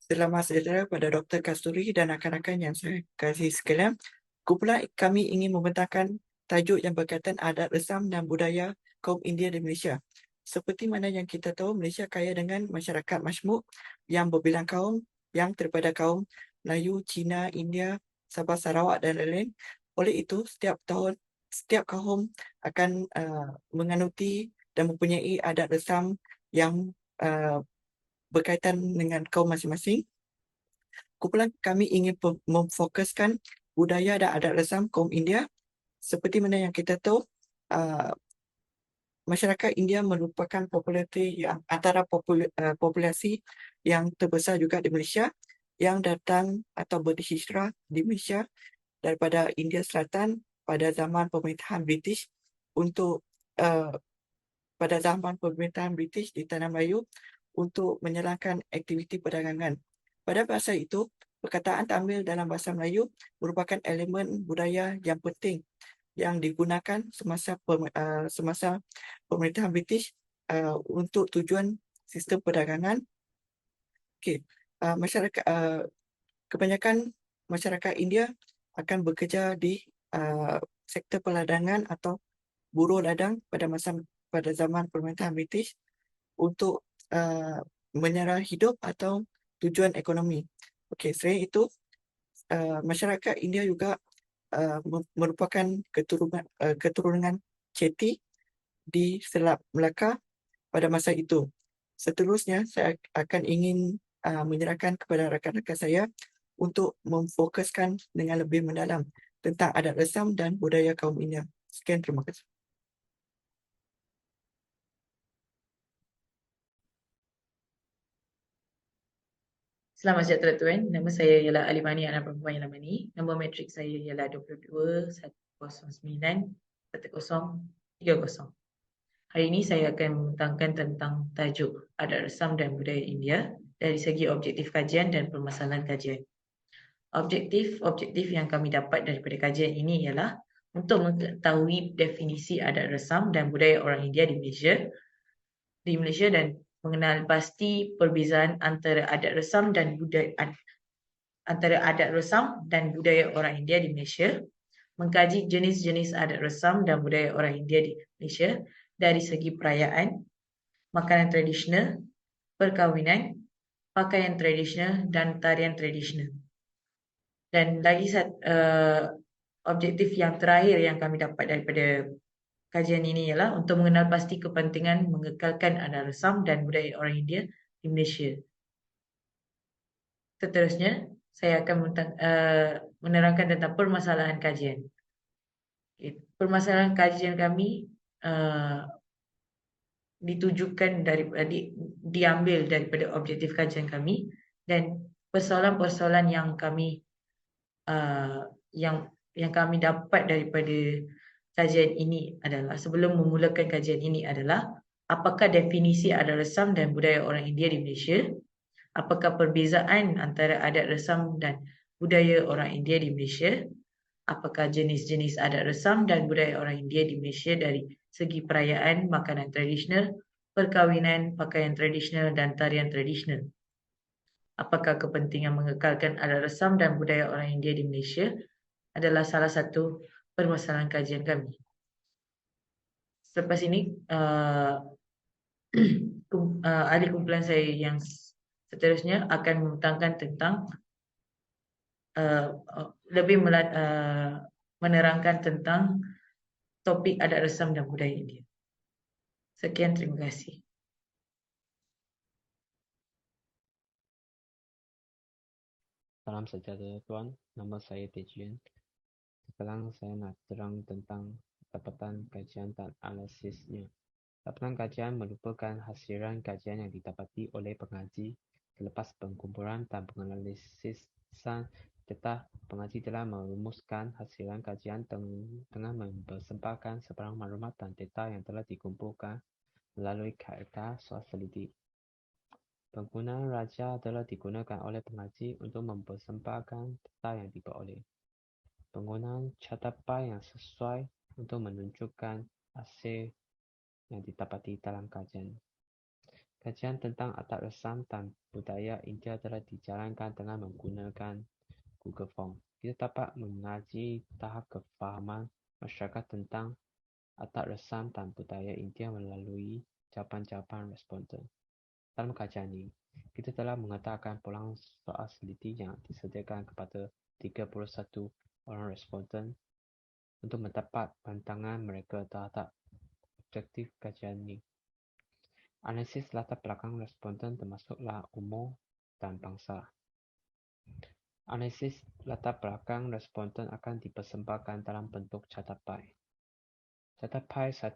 Selamat sejahtera pada Dr. Kasturi dan rakan-rakan yang saya kasihi sekalian. Kumpulan kami ingin membentangkan tajuk yang berkaitan adat resam dan budaya kaum India di Malaysia. Seperti mana yang kita tahu, Malaysia kaya dengan masyarakat majmuk yang berbilang kaum yang daripada kaum Melayu, Cina, India, Sabah, Sarawak dan lain-lain. Oleh itu, setiap tahun, setiap kaum akan menganuti dan mempunyai adat resam yang berkaitan dengan kaum masing-masing. Kumpulan kami ingin memfokuskan budaya dan adat resam kaum India. Seperti mana yang kita tahu, uh, masyarakat India merupakan populasi yang antara populasi yang terbesar juga di Malaysia, yang datang atau berhijrah di Malaysia daripada India Selatan pada zaman pemerintahan British untuk uh, pada zaman pemerintahan British di Tanah Melayu untuk menjalankan aktiviti perdagangan. Pada masa itu, perkataan Tamil dalam bahasa Melayu merupakan elemen budaya yang penting yang digunakan semasa pemerintahan British untuk tujuan sistem perdagangan. Okey, masyarakat kebanyakan masyarakat India akan bekerja di sektor perladangan atau buruh ladang pada zaman pemerintahan British untuk menyara hidup atau tujuan ekonomi. Okey, selain itu, masyarakat India juga merupakan keturunan Chetty di Selat Melaka pada masa itu. Seterusnya, saya akan ingin menyerahkan kepada rakan-rakan saya untuk memfokuskan dengan lebih mendalam tentang adat resam dan budaya kaum India. Sekian, terima kasih. Selamat sejahtera tuan. Nama saya ialah Alimani anak perempuan Yalamani. Nombor matrik saya ialah 22 109 1030. Hari ini saya akan membentangkan tentang tajuk adat resam dan budaya India dari segi objektif kajian dan permasalahan kajian. Objektif yang kami dapat daripada kajian ini ialah untuk mengetahui definisi adat resam dan budaya orang India di Malaysia dan mengenal pasti perbezaan antara adat resam dan budaya orang India di Malaysia, mengkaji jenis-jenis adat resam dan budaya orang India di Malaysia dari segi perayaan, makanan tradisional, perkahwinan, pakaian tradisional dan tarian tradisional. Dan lagi objektif yang terakhir yang kami dapat daripada kajian ini ialah untuk mengenal pasti kepentingan mengekalkan adat resam dan budaya orang India di Malaysia. Seterusnya, saya akan menerangkan tentang permasalahan kajian. Permasalahan kajian kami diambil daripada objektif kajian kami, dan persoalan-persoalan yang kami dapat daripada kajian ini adalah, sebelum memulakan kajian ini adalah, apakah definisi adat resam dan budaya orang India di Malaysia? Apakah perbezaan antara adat resam dan budaya orang India di Malaysia? Apakah jenis-jenis adat resam dan budaya orang India di Malaysia dari segi perayaan, makanan tradisional, perkahwinan, pakaian tradisional dan tarian tradisional? Apakah kepentingan mengekalkan adat resam dan budaya orang India di Malaysia adalah salah satu permasalahan kajian kami. Selepas ini, ahli kumpulan saya yang seterusnya akan membentangkan tentang lebih menerangkan tentang topik adat resam dan budaya India. Sekian, terima kasih. Salam sejahtera tuan, nama saya Tejian. Sekarang saya nak terang tentang dapatan kajian dan analisisnya. Dapatan kajian merupakan hasilan kajian yang didapati oleh pengaji selepas pengkumpulan dan penganalisan data. Pengaji telah merumuskan hasilan kajian dengan mempersembahkan sebarang maklumat dan data yang telah dikumpulkan melalui kata swasteliti. Penggunaan raja telah digunakan oleh pengaji untuk mempersembahkan data yang diperoleh. Penggunaan catatan yang sesuai untuk menunjukkan hasil yang didapati dalam kajian. Kajian tentang adat resam dan budaya India telah dijalankan dengan menggunakan Google Form. Kita dapat mengaji tahap kefahaman masyarakat tentang adat resam dan budaya India melalui jawapan-jawapan responden. Dalam kajian ini, kita telah mengatakan pulangan soal seliti yang disediakan kepada 31 orang responden untuk mendapat pandangan mereka terhadap objektif kajian ini. Analisis latar belakang responden termasuklah umur dan bangsa. Analisis latar belakang responden akan dipersembahkan dalam bentuk catat pie. Catat pie 1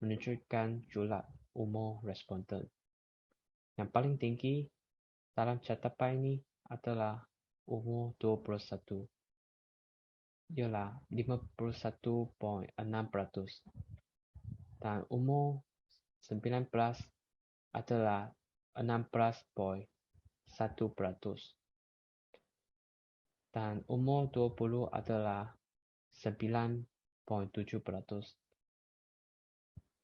menunjukkan jumlah umur responden. Yang paling tinggi dalam catat pie ini adalah umur 21, ialah 51.6%, dan umur 19 adalah 16.1%, dan umur 20 adalah 9.7%,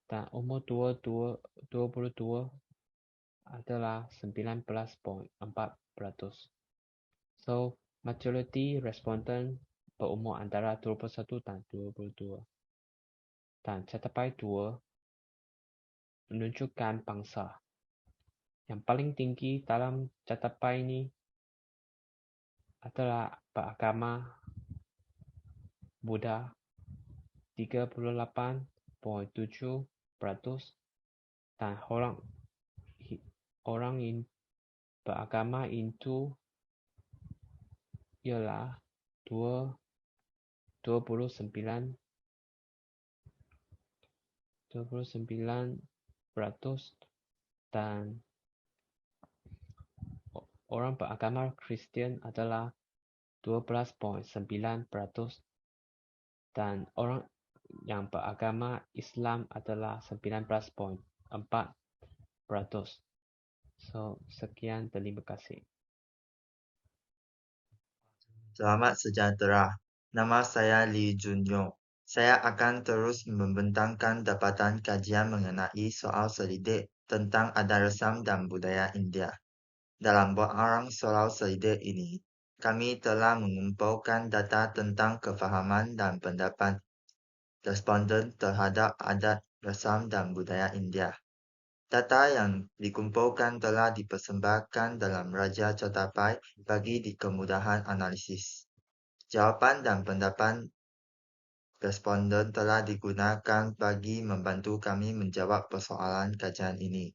dan umur 22 adalah 19.4%. So, majoriti responden berumur antara 21 dan 22. Dan catat 2 menunjukkan bangsa. Yang paling tinggi dalam catat ini adalah beragama Buddha 38.7%, dan orang beragama Hindu ialah 29%, dan orang beragama Kristian adalah 12.9%, dan orang yang beragama Islam adalah 19.4%. So, sekian, terima kasih. Selamat sejahtera. Nama saya Lee Junyong. Saya akan terus membentangkan dapatan kajian mengenai soal selidik tentang adat resam dan budaya India. Dalam barang soal selidik ini, kami telah mengumpulkan data tentang kefahaman dan pendapat responden terhadap adat resam dan budaya India. Data yang dikumpulkan telah dipersembahkan dalam Raja Catapai bagi kemudahan analisis. Jawapan dan pendapat responden telah digunakan bagi membantu kami menjawab persoalan kajian ini.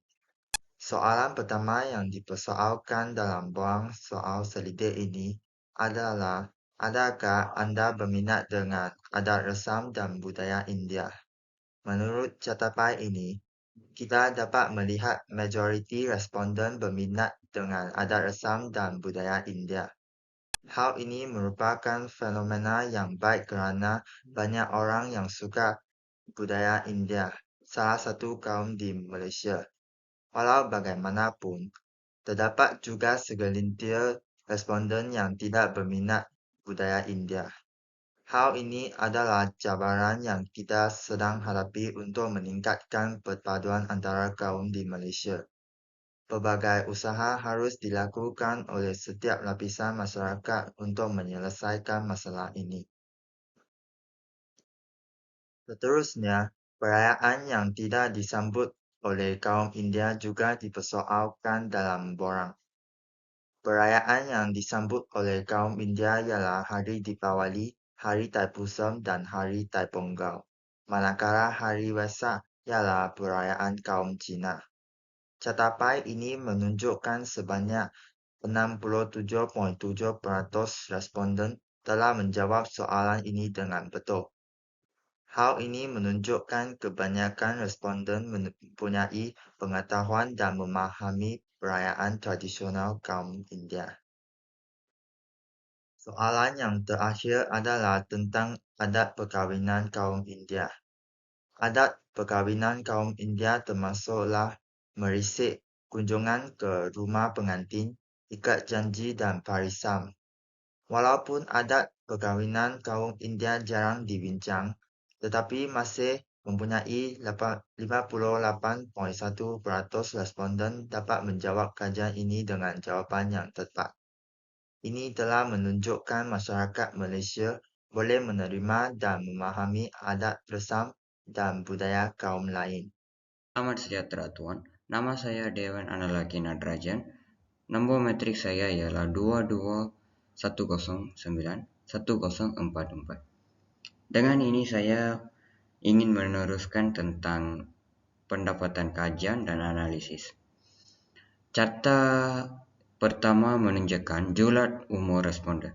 Soalan pertama yang dipersoalkan dalam buang soal selidik ini adalah, adakah anda berminat dengan adat resam dan budaya India? Menurut catatan ini, kita dapat melihat majoriti responden berminat dengan adat resam dan budaya India. Hal ini merupakan fenomena yang baik kerana banyak orang yang suka budaya India, salah satu kaum di Malaysia. Walau bagaimanapun, terdapat juga segelintir responden yang tidak berminat budaya India. Hal ini adalah cabaran yang kita sedang hadapi untuk meningkatkan perpaduan antara kaum di Malaysia. Pelbagai usaha harus dilakukan oleh setiap lapisan masyarakat untuk menyelesaikan masalah ini. Seterusnya, perayaan yang tidak disambut oleh kaum India juga dipersoalkan dalam borang. Perayaan yang disambut oleh kaum India ialah Hari Deepawali, Hari Taipusam dan Hari Taiponggal. Manakala Hari Waisak ialah perayaan kaum Cina. Catatan ini menunjukkan sebanyak 67.7% responden telah menjawab soalan ini dengan betul. Hal ini menunjukkan kebanyakan responden mempunyai pengetahuan dan memahami perayaan tradisional kaum India. Soalan yang terakhir adalah tentang adat perkahwinan kaum India. Adat perkahwinan kaum India termasuklah merisik, kunjungan ke rumah pengantin, ikat janji dan parisam. Walaupun adat perkahwinan kaum India jarang dibincang, tetapi masih mempunyai 58.1% responden dapat menjawab kajian ini dengan jawapan yang tepat. Ini telah menunjukkan masyarakat Malaysia boleh menerima dan memahami adat resam dan budaya kaum lain. Selamat sejahtera Tuan, nama saya Dewan Analaki Nadrajan. Nombor metrik saya ialah 2210910444. Dengan ini saya ingin meneruskan tentang pendapatan kajian dan analisis. Carta pertama menunjukkan julat umur responden.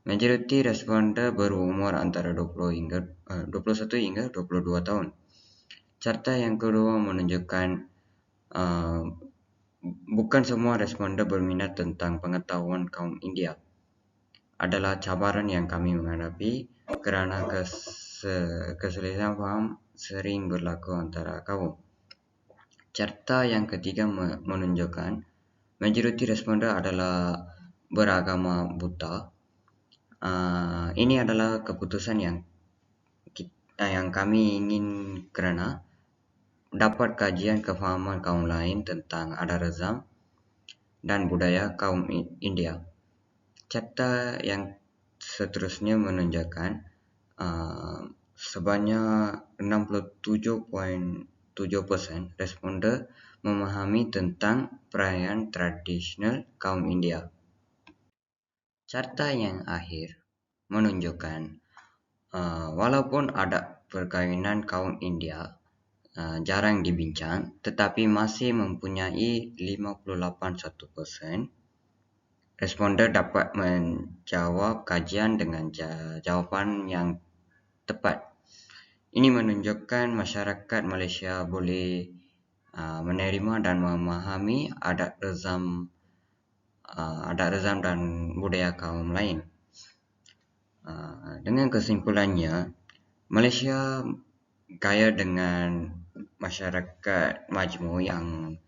Majoriti responden berumur antara 21 hingga 22 tahun. Carta yang kedua menunjukkan bukan semua responden berminat tentang pengetahuan kaum India. Adalah cabaran yang kami menghadapi kerana keselesaan faham sering berlaku antara kaum. Carta yang ketiga menunjukkan majoriti responden adalah beragama Buddha. Ini adalah keputusan yang kami ingin kerana dapat kajian kefahaman kaum lain tentang adat resam dan budaya kaum India. Carta yang seterusnya menunjukkan sebanyak 67.7% responden memahami tentang perayaan tradisional kaum India. Carta yang akhir menunjukkan walaupun adat perkahwinan kaum India jarang dibincang, tetapi masih mempunyai 58.1% responden dapat menjawab kajian dengan jawapan yang tepat. Ini menunjukkan masyarakat Malaysia boleh menerima dan memahami adat resam dan budaya kaum lain. Dengan kesimpulannya, Malaysia kaya dengan masyarakat majmuk yang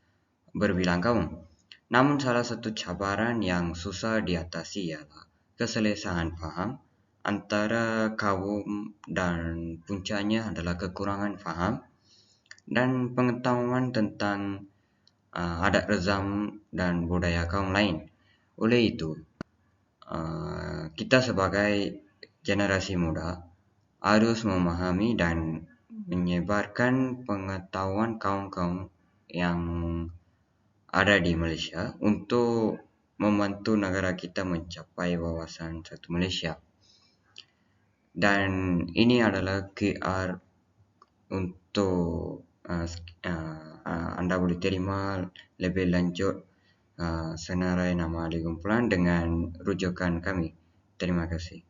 berbilang kaum. Namun salah satu cabaran yang susah diatasi ialah keselesaan faham antara kaum dan puncanya adalah kekurangan faham dan pengetahuan tentang adat resam dan budaya kaum lain. Oleh itu, kita sebagai generasi muda harus memahami dan menyebarkan pengetahuan kaum-kaum yang ada di Malaysia untuk membantu negara kita mencapai wawasan satu Malaysia. Dan ini adalah QR untuk anda boleh terima lebih lanjut senarai nama di kumpulan dengan rujukan kami. Terima kasih.